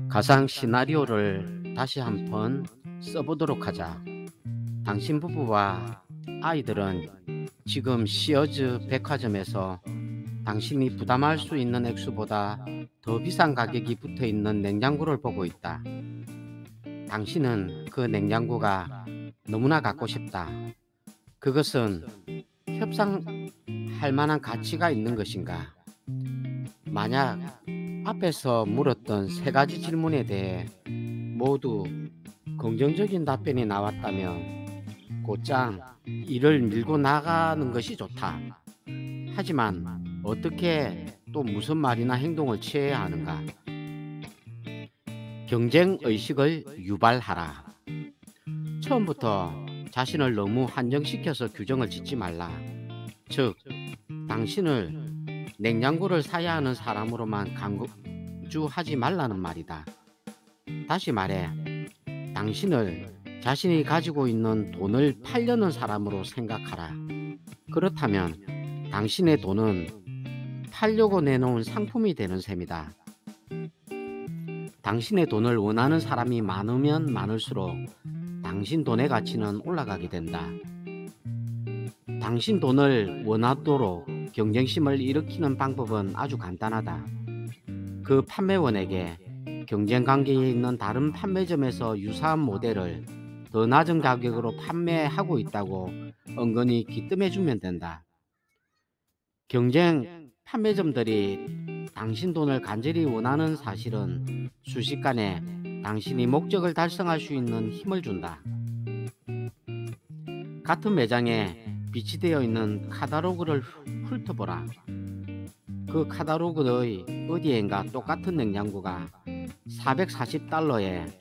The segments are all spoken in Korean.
가상 시나리오를 다시 한번 써보도록 하자. 당신 부부와 아이들은 지금 시어즈 백화점에서 당신이 부담할 수 있는 액수보다 더 비싼 가격이 붙어 있는 냉장고를 보고 있다. 당신은 그 냉장고가 너무나 갖고 싶다. 그것은 협상할 만한 가치가 있는 것인가? 만약 앞에서 물었던 세 가지 질문에 대해 모두 긍정적인 답변이 나왔다면 곧장 이를 밀고 나가는 것이 좋다. 하지만 어떻게 또 무슨 말이나 행동을 취해야 하는가? 경쟁 의식을 유발하라. 처음부터 자신을 너무 한정시켜서 규정을 짓지 말라. 즉, 당신을 냉장고를 사야 하는 사람으로만 강조하지 말라는 말이다. 다시 말해, 당신을 자신이 가지고 있는 돈을 팔려는 사람으로 생각하라. 그렇다면 당신의 돈은 팔려고 내놓은 상품이 되는 셈이다. 당신의 돈을 원하는 사람이 많으면 많을수록 당신 돈의 가치는 올라가게 된다. 당신 돈을 원하도록 경쟁심을 일으키는 방법은 아주 간단하다. 그 판매원에게 경쟁 관계에 있는 다른 판매점에서 유사한 모델을 더 낮은 가격으로 판매하고 있다고 은근히 기뜸해주면 된다. 경쟁 판매점들이 당신 돈을 간절히 원하는 사실은 순식간에 당신이 목적을 달성할 수 있는 힘을 준다. 같은 매장에 비치되어 있는 카탈로그를 훑어보라. 그 카탈로그의 어디엔가 똑같은 냉장고가 440달러에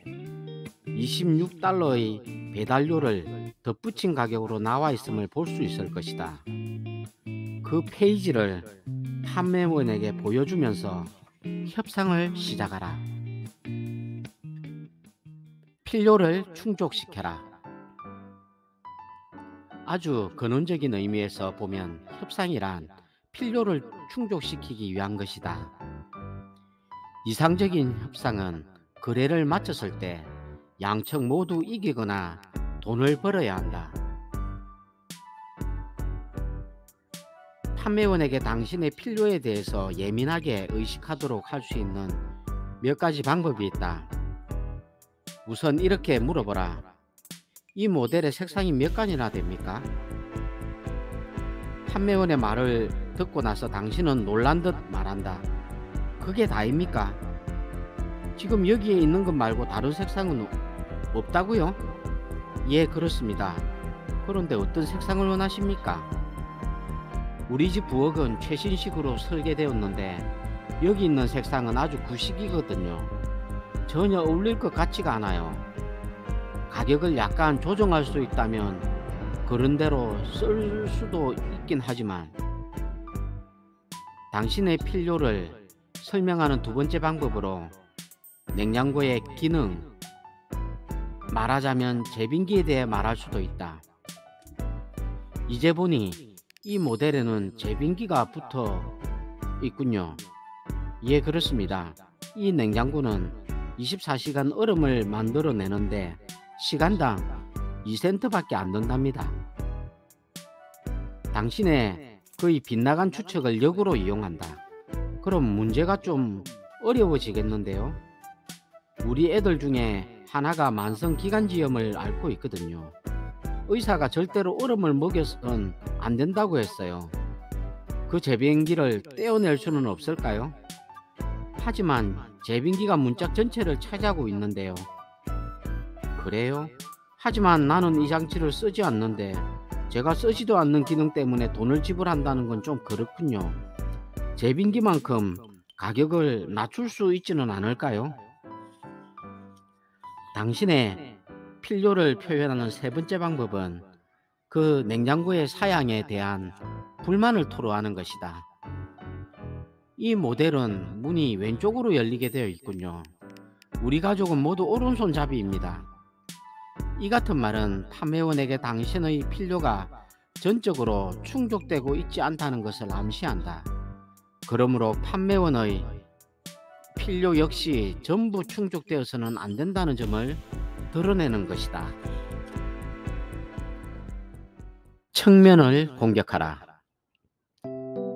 26달러의 배달료를 덧붙인 가격으로 나와 있음을 볼 수 있을 것이다. 그 페이지를 판매원에게 보여주면서 협상을 시작하라. 필요를 충족시켜라. 아주 근원적인 의미에서 보면 협상이란 필요를 충족시키기 위한 것이다. 이상적인 협상은 거래를 마쳤을 때 양측 모두 이기거나 돈을 벌어야 한다. 판매원에게 당신의 필요에 대해서 예민하게 의식하도록 할 수 있는 몇 가지 방법이 있다. 우선 이렇게 물어보라. 이 모델의 색상이 몇 간이나 됩니까? 판매원의 말을 듣고 나서 당신은 놀란 듯 말한다. 그게 다입니까? 지금 여기에 있는 것 말고 다른 색상은 없다고요? 예, 그렇습니다. 그런데 어떤 색상을 원하십니까? 우리 집 부엌은 최신식으로 설계되었는데 여기 있는 색상은 아주 구식이거든요. 전혀 어울릴 것 같지가 않아요. 가격을 약간 조정할 수 있다면 그런 대로 쓸 수도 있긴 하지만 당신의 필요를 설명하는 두 번째 방법으로 냉장고의 기능, 말하자면 제빙기에 대해 말할 수도 있다. 이제 보니 이 모델에는 제빙기가 붙어 있군요. 예, 그렇습니다. 이 냉장고는 24시간 얼음을 만들어내는데 시간당 2센트밖에 안 든답니다. 당신의 거의 빗나간 추측을 역으로 이용한다. 그럼 문제가 좀 어려워지겠는데요. 우리 애들 중에 하나가 만성 기관지염을 앓고 있거든요. 의사가 절대로 얼음을 먹여서는 안 된다고 했어요. 그 제빙기를 떼어낼 수는 없을까요? 하지만 제빙기가 문짝 전체를 차지하고 있는데요. 그래요? 하지만 나는 이 장치를 쓰지 않는데 제가 쓰지도 않는 기능 때문에 돈을 지불한다는 건 좀 그렇군요. 제빙기만큼 가격을 낮출 수 있지는 않을까요? 당신의 필요를 표현하는 세 번째 방법은 그 냉장고의 사양에 대한 불만을 토로하는 것이다. 이 모델은 문이 왼쪽으로 열리게 되어 있군요. 우리 가족은 모두 오른손잡이입니다. 이 같은 말은 판매원에게 당신의 필요가 전적으로 충족되고 있지 않다는 것을 암시한다. 그러므로 판매원의 필요 역시 전부 충족되어서는 안 된다는 점을 드러내는 것이다. 측면을 공격하라.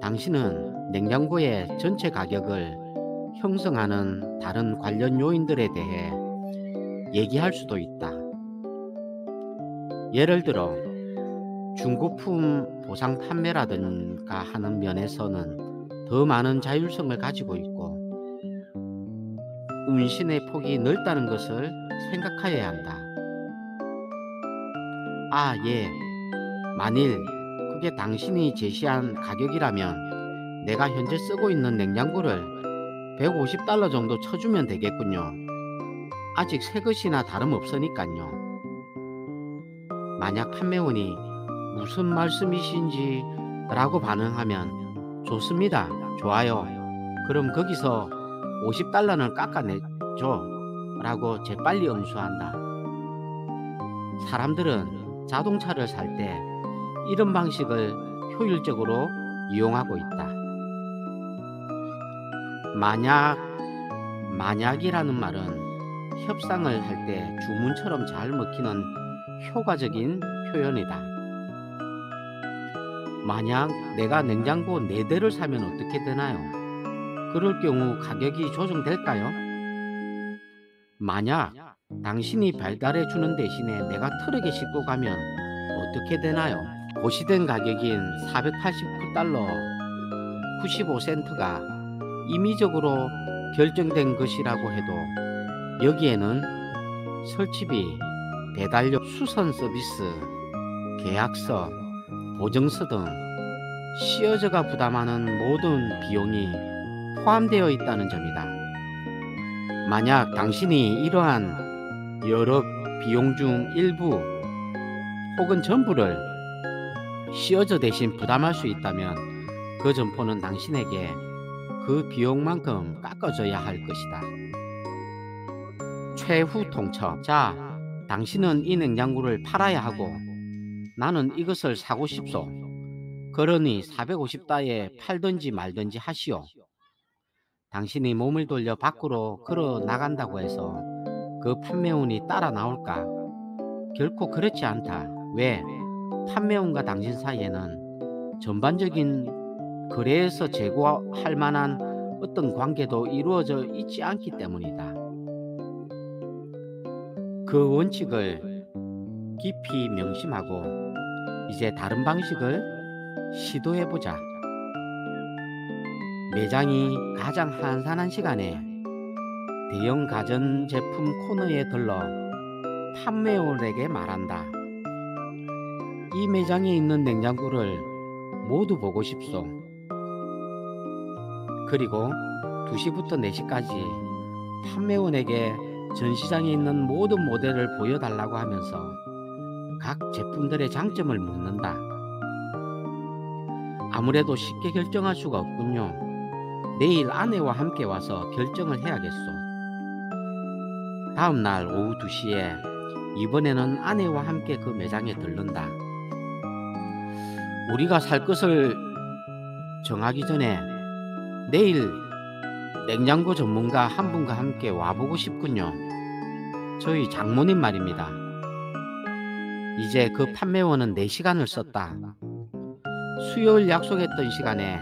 당신은 냉장고의 전체 가격을 형성하는 다른 관련 요인들에 대해 얘기할 수도 있다. 예를 들어 중고품 보상 판매라든가 하는 면에서는 더 많은 자율성을 가지고 있고 운신의 폭이 넓다는 것을 생각하여야 한다. 예. 만일 그게 당신이 제시한 가격이라면 내가 현재 쓰고 있는 냉장고를 $150 정도 쳐주면 되겠군요. 아직 새 것이나 다름없으니까요. 만약 판매원이 무슨 말씀이신지 라고 반응하면 좋습니다. 좋아요. 그럼 거기서 $50는 깎아내죠 라고 재빨리 응수한다. 사람들은 자동차를 살 때 이런 방식을 효율적으로 이용하고 있다. 만약이라는 말은 협상을 할 때 주문처럼 잘 먹히는 효과적인 표현이다. 만약 내가 냉장고 4대를 사면 어떻게 되나요? 그럴 경우 가격이 조정될까요? 만약 당신이 배달해 주는 대신에 내가 트럭에 싣고 가면 어떻게 되나요? 고시된 가격인 $489 95센트가 임의적으로 결정된 것이라고 해도 여기에는 설치비, 배달료, 수선 서비스, 계약서, 보증서 등 시어저가 부담하는 모든 비용이 포함되어 있다는 점이다. 만약 당신이 이러한 여러 비용 중 일부 혹은 전부를 시어저 대신 부담할 수 있다면 그 점포는 당신에게 그 비용만큼 깎아줘야 할 것이다. 최후 통첩. 자, 당신은 이 냉장고를 팔아야 하고 나는 이것을 사고 싶소. 그러니 $450에 팔든지 말든지 하시오. 당신이 몸을 돌려 밖으로 걸어 나간다고 해서 그 판매원이 따라 나올까? 결코 그렇지 않다. 왜? 판매원과 당신 사이에는 전반적인 거래에서 제고할 만한 어떤 관계도 이루어져 있지 않기 때문이다. 그 원칙을 깊이 명심하고 이제 다른 방식을 시도해보자. 매장이 가장 한산한 시간에 대형 가전제품 코너에 들러 판매원에게 말한다. 이 매장에 있는 냉장고를 모두 보고 싶소. 그리고 2시부터 4시까지 판매원에게 전시장에 있는 모든 모델을 보여달라고 하면서 각 제품들의 장점을 묻는다. 아무래도 쉽게 결정할 수가 없군요. 내일 아내와 함께 와서 결정을 해야겠소. 다음 날 오후 2시에 이번에는 아내와 함께 그 매장에 들른다. 우리가 살 것을 정하기 전에 내일 냉장고 전문가 한 분과 함께 와보고 싶군요. 저희 장모님 말입니다. 이제 그 판매원은 4시간을 썼다. 수요일 약속했던 시간에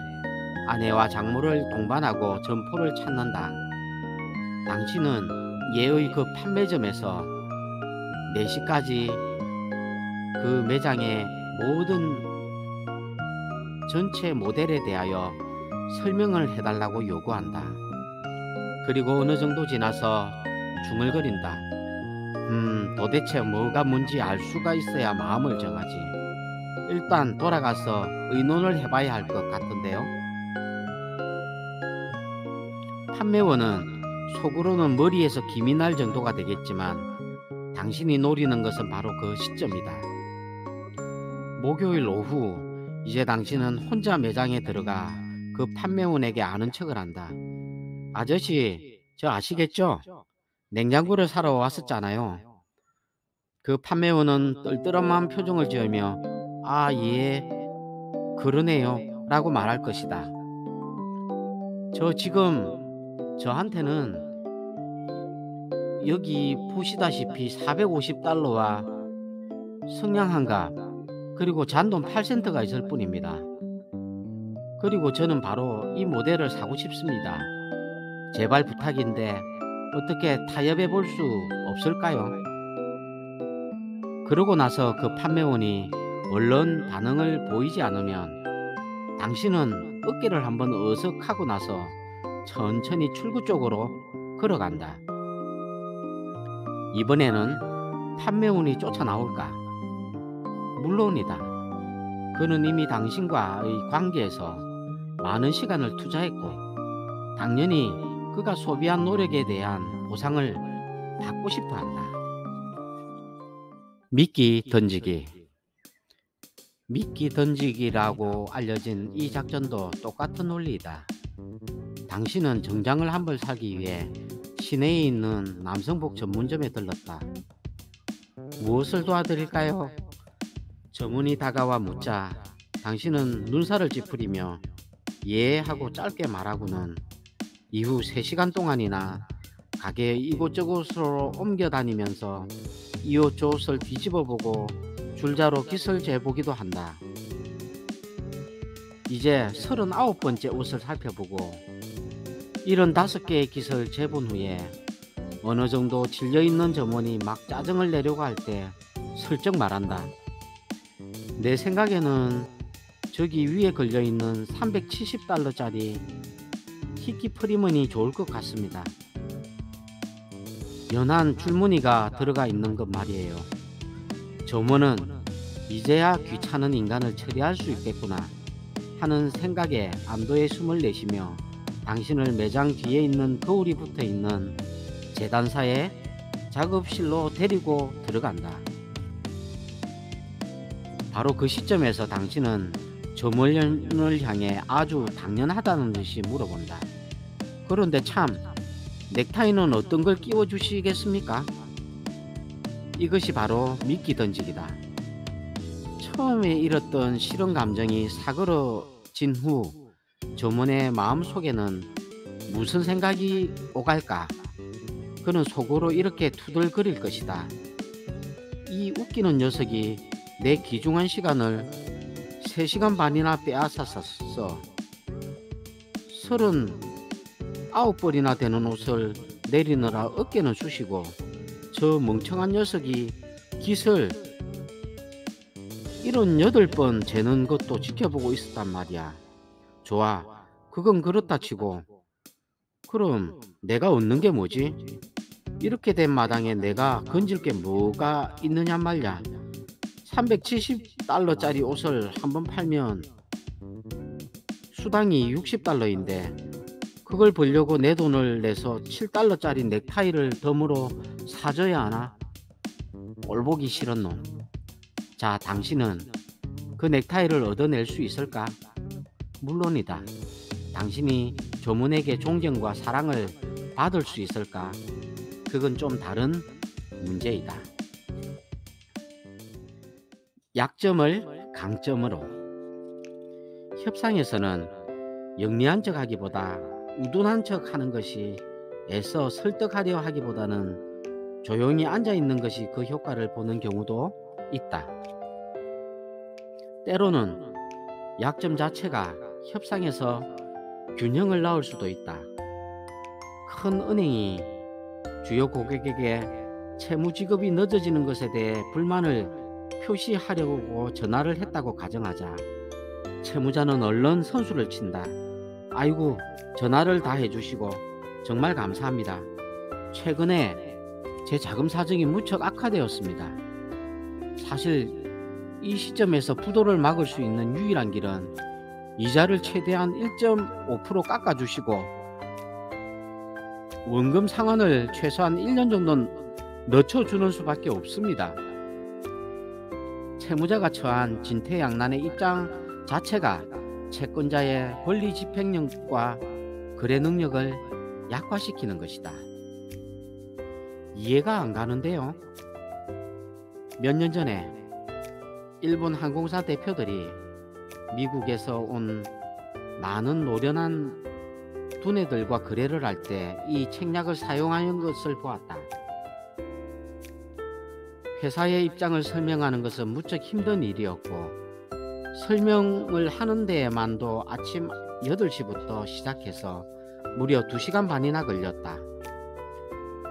아내와 장모를 동반하고 점포를 찾는다. 당신은 예의 그 판매점에서 4시까지 그 매장의 모든 전체 모델에 대하여 설명을 해달라고 요구한다. 그리고 어느 정도 지나서 중얼거린다. 도대체 뭐가 뭔지 알 수가 있어야 마음을 정하지. 일단 돌아가서 의논을 해봐야 할 것 같은데요. 판매원은 속으로는 머리에서 김이 날 정도가 되겠지만 당신이 노리는 것은 바로 그 시점이다. 목요일 오후 이제 당신은 혼자 매장에 들어가 그 판매원에게 아는 척을 한다. 아저씨, 저 아시겠죠? 냉장고를 사러 왔었잖아요. 그 판매원은 떨떠름한 표정을 지으며 예, 그러네요 라고 말할 것이다. 저 지금 저한테는 여기 보시다시피 450달러와 성냥한갑 그리고 잔돈 8센트가 있을 뿐입니다. 그리고 저는 바로 이 모델을 사고 싶습니다. 제발 부탁인데 어떻게 타협해 볼 수 없을까요? 그러고 나서 그 판매원이 얼른 반응을 보이지 않으면 당신은 어깨를 한번 어석하고 나서 천천히 출구 쪽으로 걸어간다. 이번에는 판매원이 쫓아 나올까? 물론이다. 그는 이미 당신과의 관계에서 많은 시간을 투자했고 당연히 그가 소비한 노력에 대한 보상을 받고 싶어 한다. 미끼 던지기. 미끼 던지기라고 알려진 이 작전도 똑같은 논리이다. 당신은 정장을 한 벌 사기 위해 시내에 있는 남성복 전문점에 들렀다. 무엇을 도와드릴까요? 점원이 다가와 묻자 당신은 눈살을 찌푸리며 예 하고 짧게 말하고는 이후 3시간 동안이나 가게 이곳저곳으로 옮겨 다니면서 이 옷 저 옷을 뒤집어 보고 줄자로 깃을 재보기도 한다. 이제 39번째 옷을 살펴보고 75개의 깃을 재본 후에 어느 정도 질려있는 점원이 막 짜증을 내려고 할 때 슬쩍 말한다. 내 생각에는 저기 위에 걸려있는 370달러짜리 희귀 프리먼이 좋을 것 같습니다. 연한 줄무늬가 들어가 있는 것 말이에요. 점원은 이제야 귀찮은 인간을 처리할 수 있겠구나 하는 생각에 안도의 숨을 내쉬며 당신을 매장 뒤에 있는 거울이 붙어 있는 재단사의 작업실로 데리고 들어간다. 바로 그 시점에서 당신은 점원을 향해 아주 당연하다는 듯이 물어본다. 그런데 참, 넥타이는 어떤 걸 끼워 주시겠습니까? 이것이 바로 미끼 던지기다. 처음에 잃었던 싫은 감정이 사그러진 후 점원의 마음속에는 무슨 생각이 오갈까? 그는 속으로 이렇게 투덜거릴 것이다. 이 웃기는 녀석이 내 귀중한 시간을 3시간 반이나 빼앗았었어. 39벌이나 되는 옷을 내리느라 어깨는 쑤시고 저 멍청한 녀석이 깃을 78번 재는 것도 지켜보고 있었단 말이야. 좋아, 그건 그렇다 치고 그럼 내가 얻는 게 뭐지? 이렇게 된 마당에 내가 건질 게 뭐가 있느냐 말야. 370달러짜리 옷을 한번 팔면 수당이 60달러인데 그걸 벌려고 내 돈을 내서 7달러짜리 넥타이를 덤으로 사줘야 하나? 꼴보기 싫은 놈. 자, 당신은 그 넥타이를 얻어낼 수 있을까? 물론이다. 당신이 조문에게 존경과 사랑을 받을 수 있을까? 그건 좀 다른 문제이다. 약점을 강점으로. 협상에서는 영리한 척 하기보다 우둔한 척 하는 것이 애써 설득하려 하기보다는 조용히 앉아 있는 것이 그 효과를 보는 경우도 있다. 때로는 약점 자체가 협상에서 균형을 낳을 수도 있다. 큰 은행이 주요 고객에게 채무 지급이 늦어지는 것에 대해 불만을 표시하려고 전화를 했다고 가정하자 채무자는 얼른 선수를 친다. 아이고, 전화를 다 해주시고 정말 감사합니다. 최근에 제 자금 사정이 무척 악화되었습니다. 사실 이 시점에서 부도를 막을 수 있는 유일한 길은 이자를 최대한 1.5% 깎아주시고 원금 상환을 최소한 1년 정도는 늦춰주는 수밖에 없습니다. 채무자가 처한 진퇴양난의 입장 자체가 채권자의 권리 집행력과 거래 능력을 약화시키는 것이다. 이해가 안 가는데요. 몇 년 전에 일본 항공사 대표들이 미국에서 온 많은 노련한 두뇌들과 거래를 할 때 이 책략을 사용하는 것을 보았다. 회사의 입장을 설명하는 것은 무척 힘든 일이었고 설명을 하는 데에만도 아침 8시부터 시작해서 무려 2시간 반이나 걸렸다.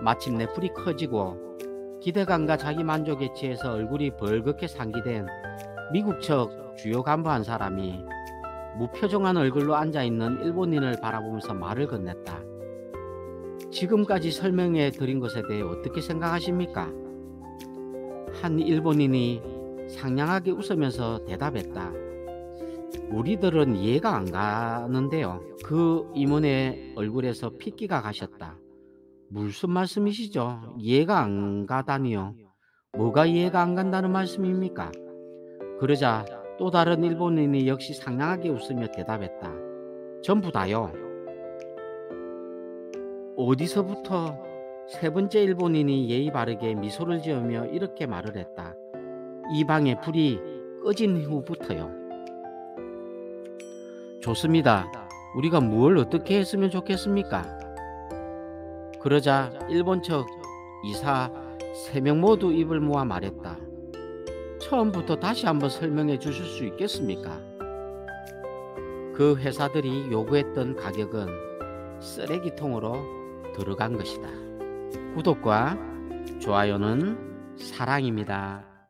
마침내 불이 커지고 기대감과 자기 만족에 취해서 얼굴이 벌겋게 상기된 미국 측 주요 간부 한 사람이 무표정한 얼굴로 앉아있는 일본인을 바라보면서 말을 건넸다. 지금까지 설명해 드린 것에 대해 어떻게 생각하십니까? 한 일본인이 상냥하게 웃으면서 대답했다. 우리들은 이해가 안 가는데요. 그 임원의 얼굴에서 핏기가 가셨다. 무슨 말씀이시죠? 이해가 안 가다니요. 뭐가 이해가 안 간다는 말씀입니까? 그러자 또 다른 일본인이 역시 상냥하게 웃으며 대답했다. 전부 다요. 어디서부터 세 번째 일본인이 예의 바르게 미소를 지으며 이렇게 말을 했다. 이 방에 불이 꺼진 후부터요. 좋습니다. 우리가 뭘 어떻게 했으면 좋겠습니까? 그러자 일본 측 이사 3명 모두 입을 모아 말했다. 처음부터 다시 한번 설명해 주실 수 있겠습니까? 그 회사들이 요구했던 가격은 쓰레기통으로 들어간 것이다. 구독과 좋아요는 사랑입니다.